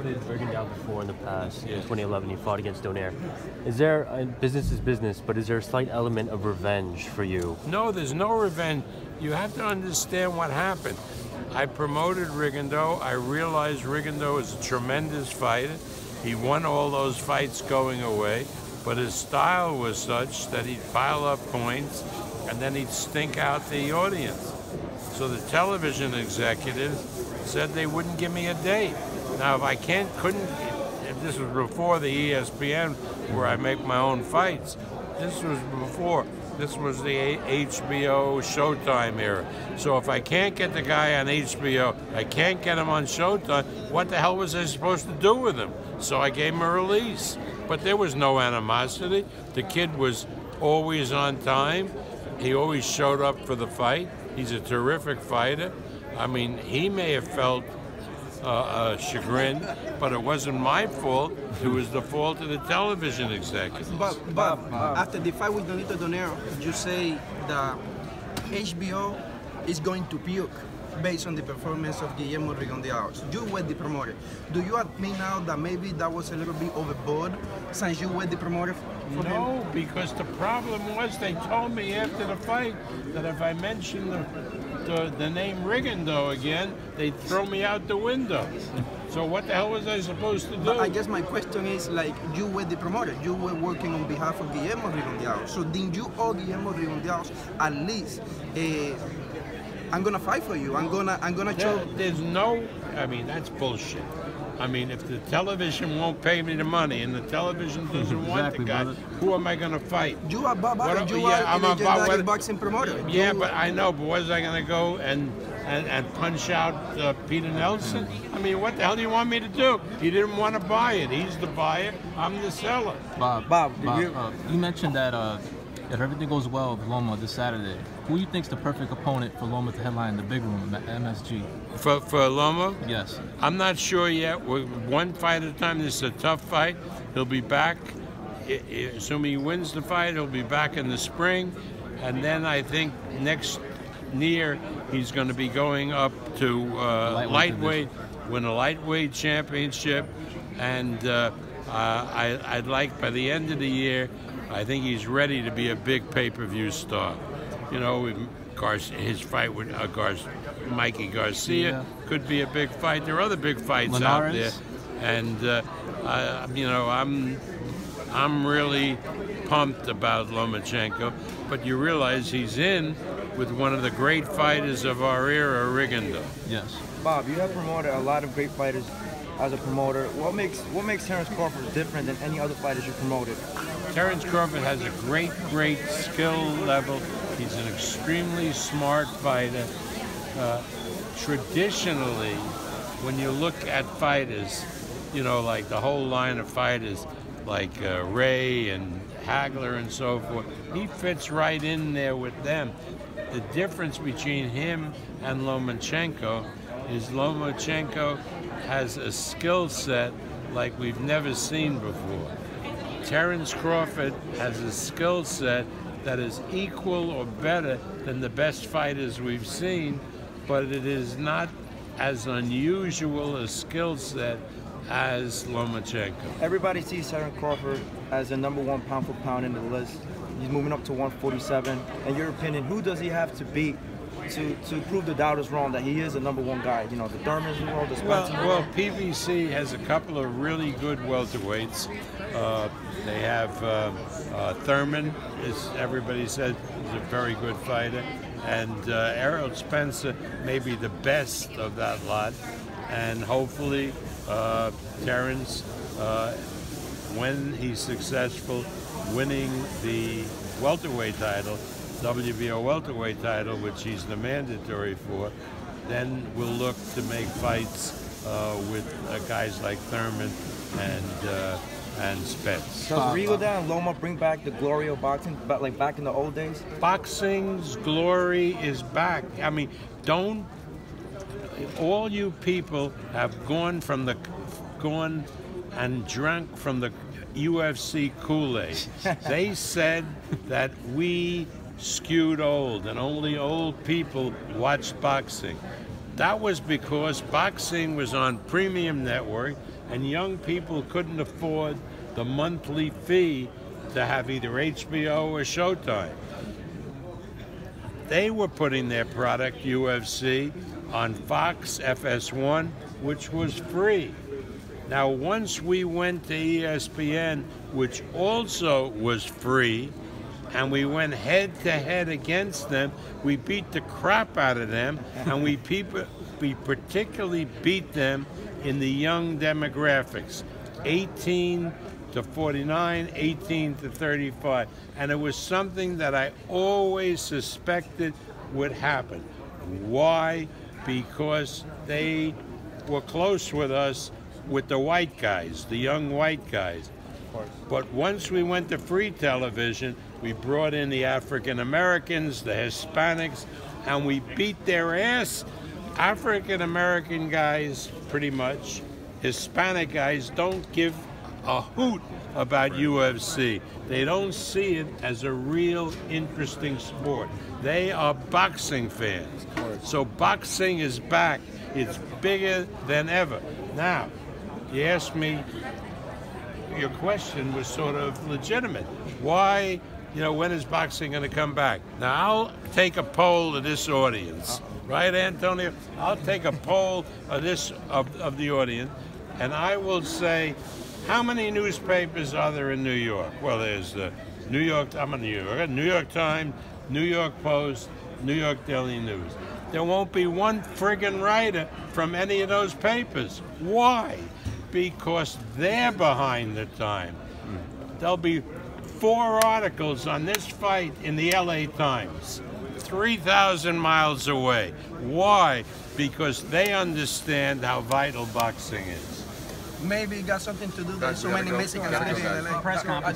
promoted Rigondeaux before in the past. In 2011, he fought against Donaire. Is there, business is business, but is there a slight element of revenge for you? No, there's no revenge. You have to understand what happened. I promoted Rigondeaux. I realized Rigondeaux is a tremendous fighter. He won all those fights going away, but his style was such that he'd pile up points and then he'd stink out the audience. So the television executives said they wouldn't give me a date. Now, if I if this was before the ESPN where I make my own fights, this was before. This was the HBO Showtime era. So if I can't get the guy on HBO, I can't get him on Showtime, what the hell was I supposed to do with him? So I gave him a release. But there was no animosity. The kid was always on time. He always showed up for the fight. He's a terrific fighter. I mean, he may have felt chagrin, but it wasn't my fault. It was the fault of the television executives. But after the fight with Donito Donaire, you say that HBO is going to puke based on the performance of Guillermo Rigondeaux. You were the promoter. Do you admit now that maybe that was a little bit overboard since you were the promoter for him? No, because the problem was they told me after the fight that if I mentioned the name Rigondeaux again, they'd throw me out the window. So what the hell was I supposed to do? But I guess my question is, like, you were the promoter. You were working on behalf of Guillermo Rigondeaux. So didn't you owe Guillermo Rigondeaux at least I'm gonna fight for you. I'm gonna show. There's no. I mean, that's bullshit. I mean, if the television won't pay me the money and the television doesn't want the guy, who am I going to fight? You are Bob. I'm a legendary boxing promoter. Yeah, but I know. But was I going to go and punch out Peter Nelson? I mean, what the hell do you want me to do? He didn't want to buy it. He's the buyer. I'm the seller. Bob, you mentioned that if everything goes well with Loma this Saturday, who you think's the perfect opponent for Loma to headline the big room at MSG? For Loma? Yes. I'm not sure yet. We're one fight at a time. This is a tough fight. He'll be back. Assuming he wins the fight, he'll be back in the spring. And then I think next year he's going to be going up to lightweight, win a lightweight championship. And I'd like by the end of the year, I think he's ready to be a big pay-per-view star. You know, his fight with Mikey Garcia could be a big fight. There are other big fights out there, and you know, I'm really pumped about Lomachenko. But you realize he's in with one of the great fighters of our era, Rigondeaux. Yes. Bob, you have promoted a lot of great fighters as a promoter. What makes Terence Crawford different than any other fighters you promoted? Terence Crawford has a great skill level. He's an extremely smart fighter. Traditionally, when you look at fighters, you know, like the whole line of fighters, like Ray and Hagler and so forth, he fits right in there with them. The difference between him and Lomachenko is Lomachenko has a skill set like we've never seen before. Terence Crawford has a skill set that is equal or better than the best fighters we've seen, but it is not as unusual a skill set as Lomachenko. Everybody sees Terence Crawford as the #1 pound for pound in the list. He's moving up to 147. In your opinion, who does he have to beat to prove the doubters wrong that he is the #1 guy? You know, the Thurmans of the world, the Spencer. Well, PBC has a couple of really good welterweights. They have Thurman, as everybody says, is a very good fighter. And Errol Spencer may be the best of that lot. And hopefully Terence, when he's successful winning the welterweight title, WBO welterweight title, which he's the mandatory for, then we'll look to make fights with guys like Thurman and Spence. Does Rigondeaux and Loma bring back the glory of boxing, like back in the old days? Boxing's glory is back. I mean, all you people have gone and drunk from the UFC Kool-Aid. They said that we skewed old and only old people watched boxing. That was because boxing was on premium network and young people couldn't afford the monthly fee to have either HBO or Showtime. They were putting their product, UFC, on Fox FS1, which was free. Now, once we went to ESPN, which also was free, and we went head-to-head against them, we beat the crap out of them, and we particularly beat them in the young demographics, 18 to 49, 18 to 35. And it was something that I always suspected would happen. Why? Because they were close with us, with the white guys, the young white guys. But once we went to free television, we brought in the African Americans, the Hispanics, and we beat their ass. African American guys, pretty much, Hispanic guys don't give a hoot about UFC. They don't see it as a real interesting sport. They are boxing fans. So boxing is back. It's bigger than ever. Now, you asked me, your question was sort of legitimate. Why, when is boxing going to come back? Now, I'll take a poll of this audience. Right, Antonio? I'll take a poll of the audience, and I will say, how many newspapers are there in New York? Well, there's the New York, I'm in New York, New York Times, New York Post, New York Daily News. There won't be one friggin' writer from any of those papers. Why? Because they're behind the time. There'll be 4 articles on this fight in the LA Times, 3,000 miles away. Why? Because they understand how vital boxing is. Maybe it got something to do with so many Mexicans living in LA.